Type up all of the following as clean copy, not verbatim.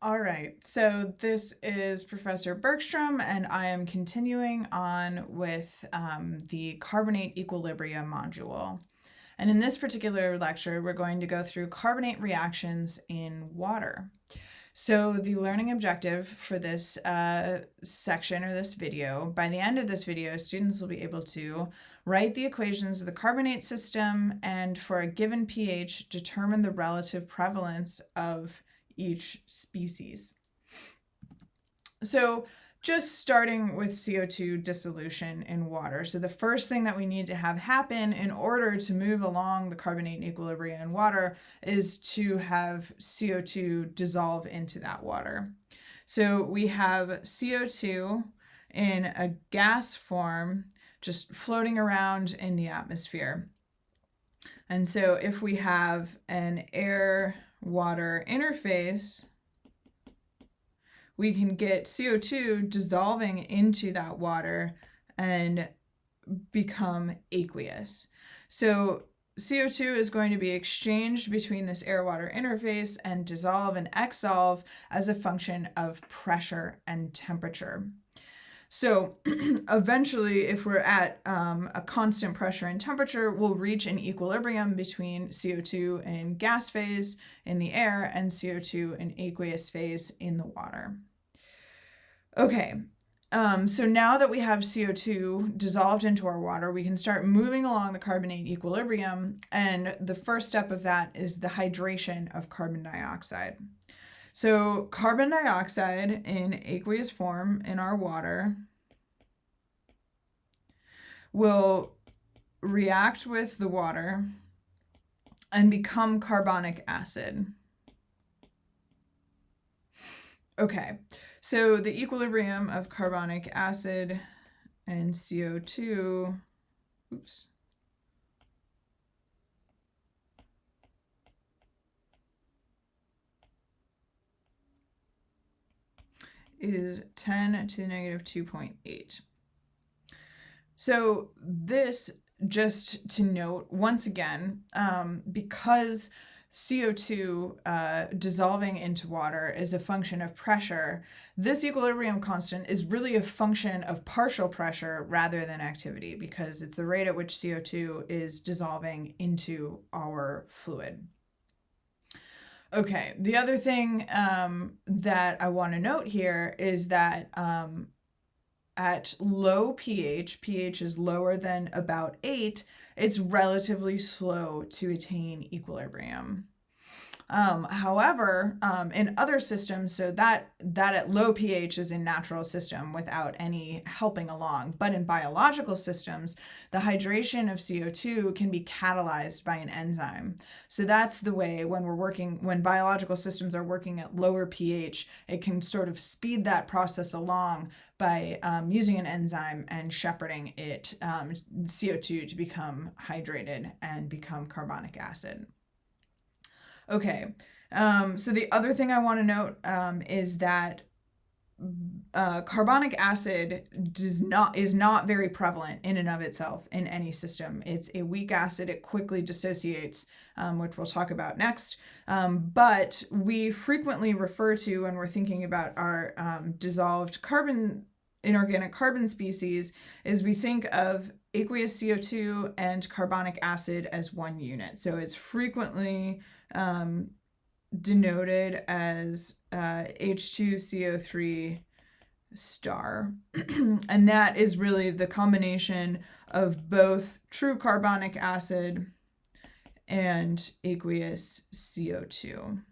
All right, so this is Professor Bergstrom, and I am continuing on with the carbonate equilibrium module. And in this particular lecture, we're going to go through carbonate reactions in water. So the learning objective for this section or this video, by the end of this video, students will be able to write the equations of the carbonate system and for a given pH, determine the relative prevalence of each species. So just starting with CO2 dissolution in water. So the first thing that we need to have happen in order to move along the carbonate equilibrium in water is to have CO2 dissolve into that water. So we have CO2 in a gas form just floating around in the atmosphere. And so if we have an air-water interface, we can get CO2 dissolving into that water and become aqueous. So CO2 is going to be exchanged between this air-water interface and dissolve and exsolve as a function of pressure and temperature. So eventually, if we're at a constant pressure and temperature, we'll reach an equilibrium between CO2 in gas phase in the air and CO2 in aqueous phase in the water. Okay, so now that we have CO2 dissolved into our water, we can start moving along the carbonate equilibrium, and the first step of that is the hydration of carbon dioxide. So carbon dioxide in aqueous form in our water will react with the water and become carbonic acid. Okay, so the equilibrium of carbonic acid and CO2, is 10 to the negative 2.8. So this, just to note, once again, because CO2 dissolving into water is a function of pressure, this equilibrium constant is really a function of partial pressure rather than activity, because it's the rate at which CO2 is dissolving into our fluid. Okay, the other thing that I want to note here is that at low pH, pH is lower than about 8, it's relatively slow to attain equilibrium. However, in other systems, so that at low pH is in natural system without any helping along. But in biological systems, the hydration of CO2 can be catalyzed by an enzyme. So that's the way when biological systems are working at lower pH, it can sort of speed that process along by using an enzyme and shepherding it, CO2 to become hydrated and become carbonic acid. Okay, so the other thing I want to note is that carbonic acid is not very prevalent in and of itself in any system. It's a weak acid. It quickly dissociates, which we'll talk about next. But we frequently refer to, when we're thinking about our dissolved inorganic carbon species, is we think of aqueous CO2 and carbonic acid as one unit. So it's frequently denoted as H2CO3 star. And that is really the combination of both true carbonic acid and aqueous CO2.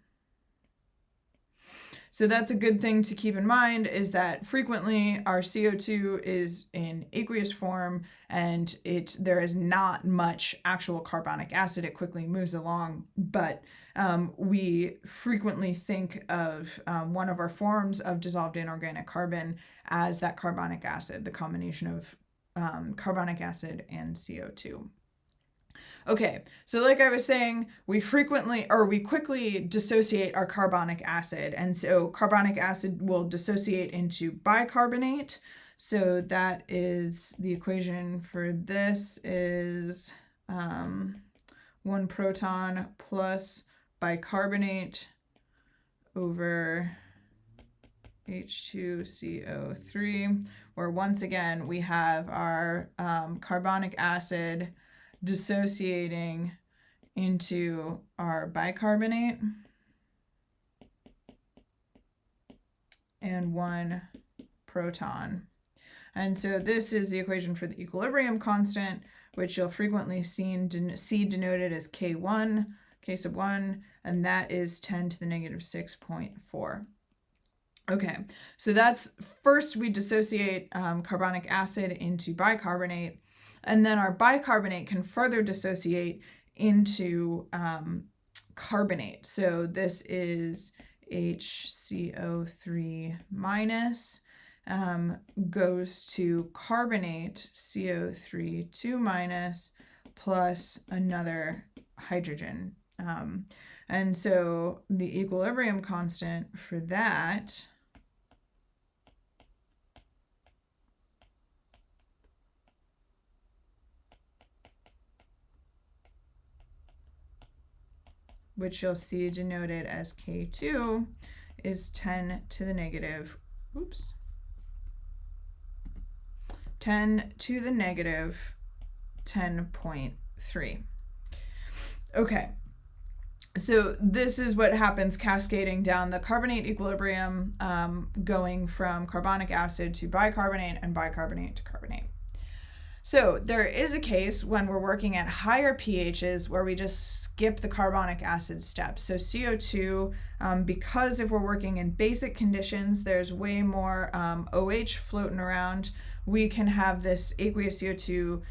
So that's a good thing to keep in mind, is that frequently our CO2 is in aqueous form and there is not much actual carbonic acid. It quickly moves along, but we frequently think of one of our forms of dissolved inorganic carbon as that carbonic acid, the combination of carbonic acid and CO2. Okay, so like I was saying, we quickly dissociate our carbonic acid. And so carbonic acid will dissociate into bicarbonate. So that is the equation for this is 1 proton plus bicarbonate over H2CO3, where once again we have our carbonic acid dissociating into our bicarbonate and one proton. And so this is the equation for the equilibrium constant, which you'll frequently see denoted as K1, K sub 1, and that is 10 to the negative 6.4. Okay, so that's first we dissociate carbonic acid into bicarbonate, and then our bicarbonate can further dissociate into carbonate. So this is HCO3 minus goes to carbonate CO3 2 minus plus another hydrogen. And so the equilibrium constant for that which you'll see denoted as K2 is 10 to the negative 10.3. Okay, so this is what happens cascading down the carbonate equilibrium, going from carbonic acid to bicarbonate and bicarbonate to carbonate. So there is a case when we're working at higher pHs where we just skip the carbonic acid step. So CO2, because if we're working in basic conditions, there's way more OH floating around, we can have this aqueous CO2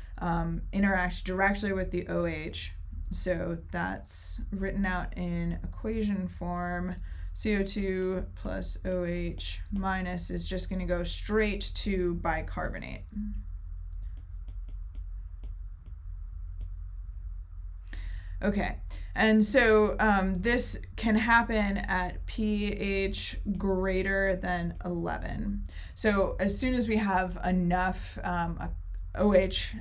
interact directly with the OH. So that's written out in equation form. CO2 plus OH minus is just going to go straight to bicarbonate. Okay, and so this can happen at pH greater than 11. So as soon as we have enough OH,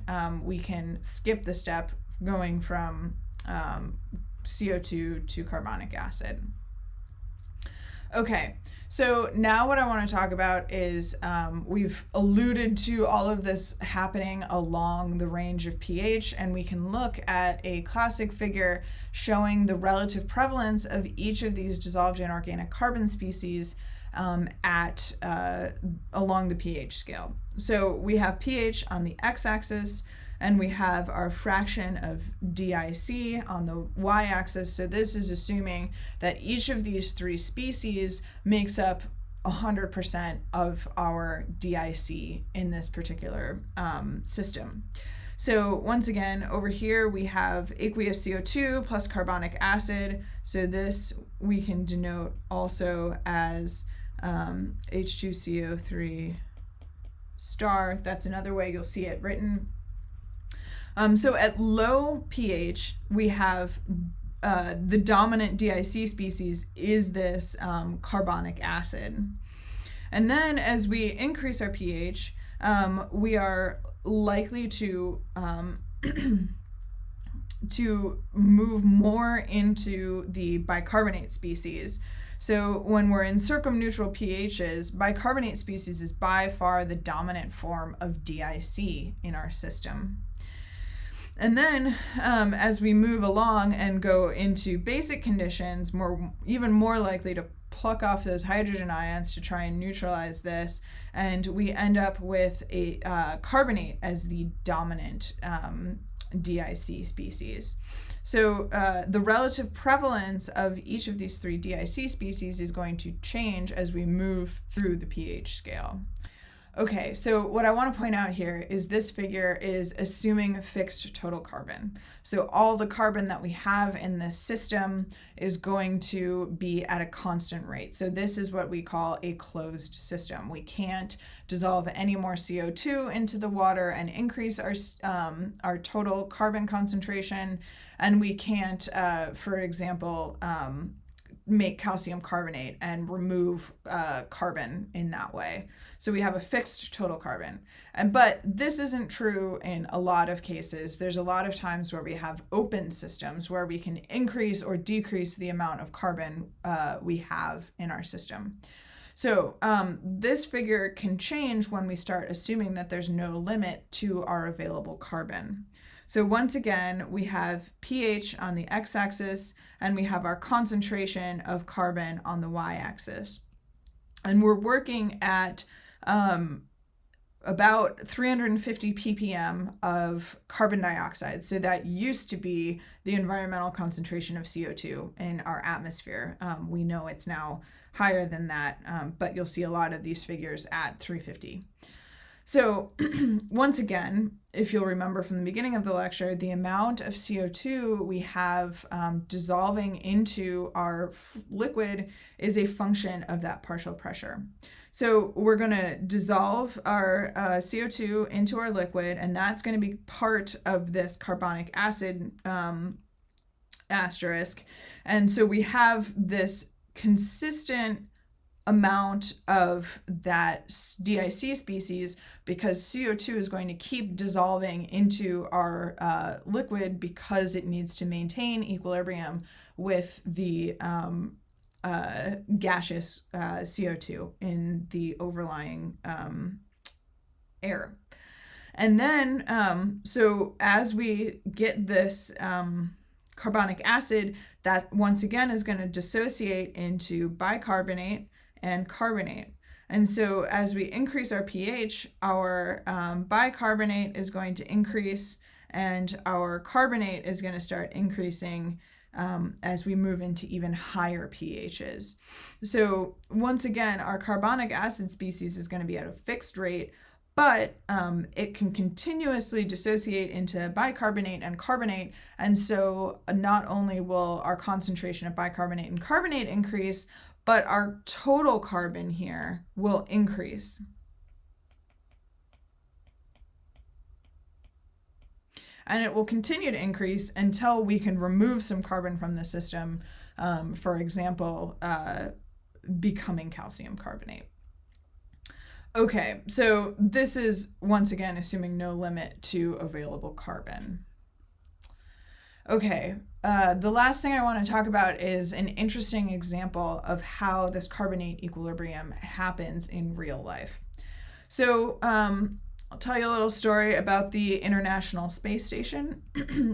we can skip the step going from CO2 to carbonic acid. Okay, so now what I want to talk about is we've alluded to all of this happening along the range of pH, and we can look at a classic figure showing the relative prevalence of each of these dissolved inorganic carbon species along the pH scale. So we have pH on the x-axis, and we have our fraction of DIC on the y-axis. So this is assuming that each of these three species makes up 100% of our DIC in this particular system. So once again, over here we have aqueous CO2 plus carbonic acid. So this we can denote also as H2CO3 star. That's another way you'll see it written. So at low pH, we have the dominant DIC species is this carbonic acid. And then as we increase our pH, we are likely to to move more into the bicarbonate species. So when we're in circumneutral pHs, bicarbonate species is by far the dominant form of DIC in our system. And then as we move along and go into basic conditions, even more likely to pluck off those hydrogen ions to try and neutralize this, and we end up with a carbonate as the dominant DIC species. So the relative prevalence of each of these three DIC species is going to change as we move through the pH scale. Okay, so what I want to point out here is this figure is assuming fixed total carbon. So all the carbon that we have in this system is going to be at a constant rate. So this is what we call a closed system. We can't dissolve any more CO2 into the water and increase our total carbon concentration, and we can't, for example, make calcium carbonate and remove carbon in that way. So we have a fixed total carbon. But this isn't true in a lot of cases. There's a lot of times where we have open systems where we can increase or decrease the amount of carbon we have in our system. So this figure can change when we start assuming that there's no limit to our available carbon. So once again, we have pH on the x-axis and we have our concentration of carbon on the y-axis. And we're working at about 350 ppm of carbon dioxide. So that used to be the environmental concentration of CO2 in our atmosphere. We know it's now higher than that, but you'll see a lot of these figures at 350. So once again, if you'll remember from the beginning of the lecture, the amount of CO2 we have dissolving into our liquid is a function of that partial pressure. So we're going to dissolve our CO2 into our liquid, and that's going to be part of this carbonic acid asterisk. And so we have this consistent amount of that DIC species because CO2 is going to keep dissolving into our liquid because it needs to maintain equilibrium with the gaseous CO2 in the overlying air. And then, so as we get this carbonic acid, that once again is going to dissociate into bicarbonate and carbonate. And so as we increase our pH, our bicarbonate is going to increase and our carbonate is going to start increasing as we move into even higher pHs. So once again, our carbonic acid species is going to be at a fixed rate, but it can continuously dissociate into bicarbonate and carbonate. And so not only will our concentration of bicarbonate and carbonate increase, but our total carbon here will increase. And it will continue to increase until we can remove some carbon from the system, for example, becoming calcium carbonate. Okay, so this is, once again, assuming no limit to available carbon. Okay, the last thing I want to talk about is an interesting example of how this carbonate equilibrium happens in real life. So I'll tell you a little story about the International Space Station.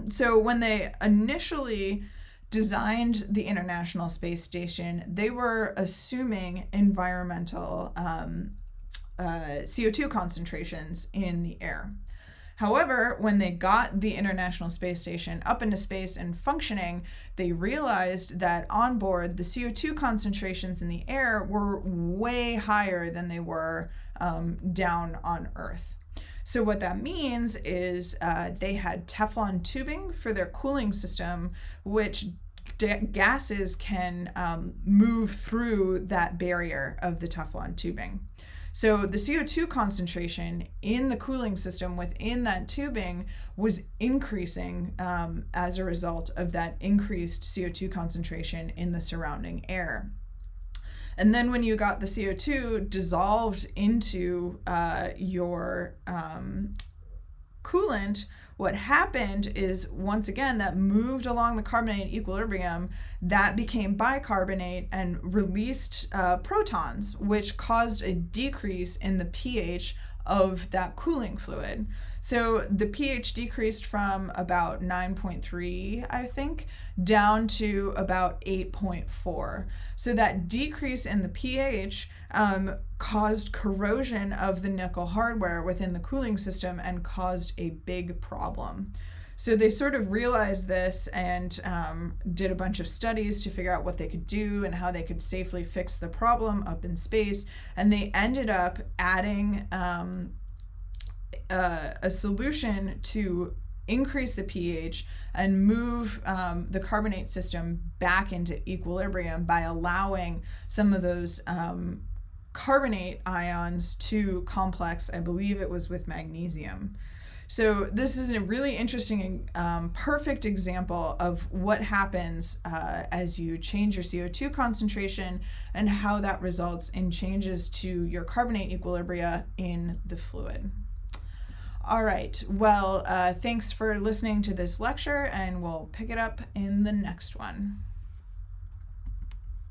So when they initially designed the International Space Station, they were assuming environmental CO2 concentrations in the air. However, when they got the International Space Station up into space and functioning, they realized that on board, the CO2 concentrations in the air were way higher than they were down on Earth. So what that means is they had Teflon tubing for their cooling system, which gases can move through that barrier of the Teflon tubing. So the CO2 concentration in the cooling system within that tubing was increasing as a result of that increased CO2 concentration in the surrounding air. And then when you got the CO2 dissolved into your coolant, what happened is, once again, that moved along the carbonate equilibrium, that became bicarbonate and released protons, which caused a decrease in the pH of that cooling fluid. So the pH decreased from about 9.3, I think, down to about 8.4. So that decrease in the pH caused corrosion of the nickel hardware within the cooling system and caused a big problem. So they sort of realized this and did a bunch of studies to figure out what they could do and how they could safely fix the problem up in space. And they ended up adding a solution to increase the pH and move the carbonate system back into equilibrium by allowing some of those carbonate ions to complex, I believe it was with magnesium. So this is a really interesting, perfect example of what happens as you change your CO2 concentration and how that results in changes to your carbonate equilibria in the fluid. All right, well, thanks for listening to this lecture, and we'll pick it up in the next one.